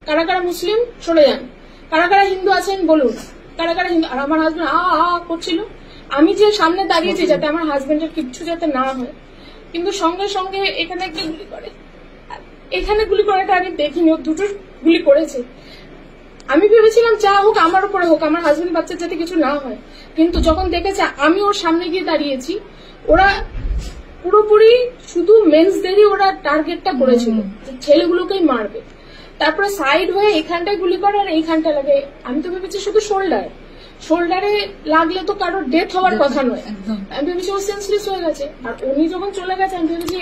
কারা কারা মুসলিম সরে যান, কারা কারা হিন্দু আছেন বলুন, কারা কারা হিন্দু। আর আমার হাজবেন্ড করছিল, আমি যে সামনে দাঁড়িয়েছি যাতে আমার হাজবেন্ডের কিচ্ছু যাতে না হয়, কিন্তু সঙ্গে সঙ্গে এখানে একটা গুলি করে। এখানে গুলি করাটা আমি দেখিনি, ও দুটো গুলি করেছে। আমি ভেবেছিলাম যা হোক আমার উপরে হোক, আমার হাজবেন্ড বাচ্চার যাতে কিছু না হয়, কিন্তু যখন দেখেছে আমি ওর সামনে গিয়ে দাঁড়িয়েছি, ওরা পুরোপুরি শুধু মেন্সদেরই ওরা টার্গেটটা করেছিল, ছেলেগুলোকেই মারবে। তারপরে সাইড হয়ে এখানটায় গুলি করে আর এইখানটা লাগে। আমি তো ভেবেছি শুধু শোল্ডারে লাগলে তো কারোর ডেথ হওয়ার কথা নয়, আমি ভেবেছি ও সেন্সলেস হয়ে গেছে। আর উনি যখন চলে গেছে আমি ভেবেছি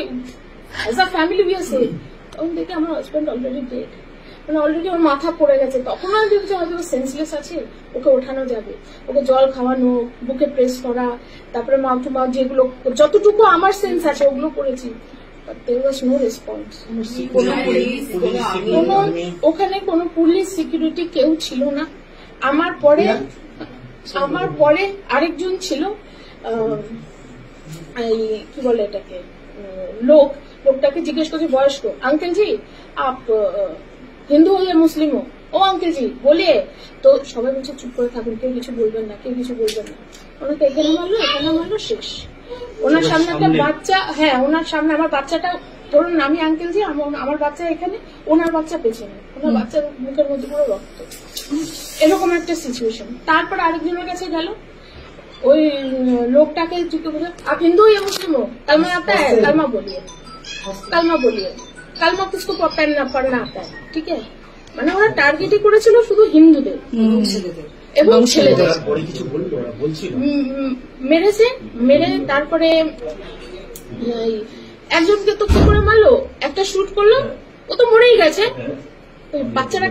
as a family we are safe. তখন দেখে আমার হাজবেন্ড অলরেডি ডেড, মানে অলরেডি ওর মাথা পড়ে গেছে। তখন আমি ভেবেছি হয়তো সেন্সলেস আছে, ওকে ওঠানো যাবে, ওকে জল খাওয়ানো, বুকে প্রেস করা, তারপরে মাউথ টু মাউথ যেগুলো যতটুকু আমার সেন্স আছে ওগুলো করেছি। ওখানে কোনো পুলিশ সিকিউরিটি কেউ ছিল না। আমার পরে আরেকজন ছিল, কি বলে এটাকে, লোকটাকে জিজ্ঞেস করছে বয়স্ক, আঙ্কেল জি আপ হিন্দু হো या মুসলিম হো? ও আঙ্কেল জি বলিয়ে। তো সবাই বলছে চুপ করে থাকুন, কেউ কিছু বলবেন না, কেউ কিছু বলবেন না। ওনাকে এখানে মারলো শেষ। ওনার সামনে একটা বাচ্চা, হ্যাঁ ওনার সামনে আমার বাচ্চাটা, ধরুন আমি আঙ্কেল জি, আমার বাচ্চা এখানে, ওনার বাচ্চা পেছনে, ওনার বাচ্চার মুখের মধ্যে পুরো রক্ত, এরকম একটা সিচুয়েশন। তারপর আরেকজনের কাছে গেল, ওই লোকটাকে आप हिंदू या मुस्लिम हो? कलमा आता है? कलमा बोलिए। कलमा किसको पढ़ना आता है? ठीक है, মানে ওরা টার্গেটই করেছিল শুধু হিন্দুদের এবং ছেলেদের। মেরে তারপরে একজনকে তো কি করে মারলো, একটা শুট করলো, ও তো মরেই গেছে। বাচ্চারা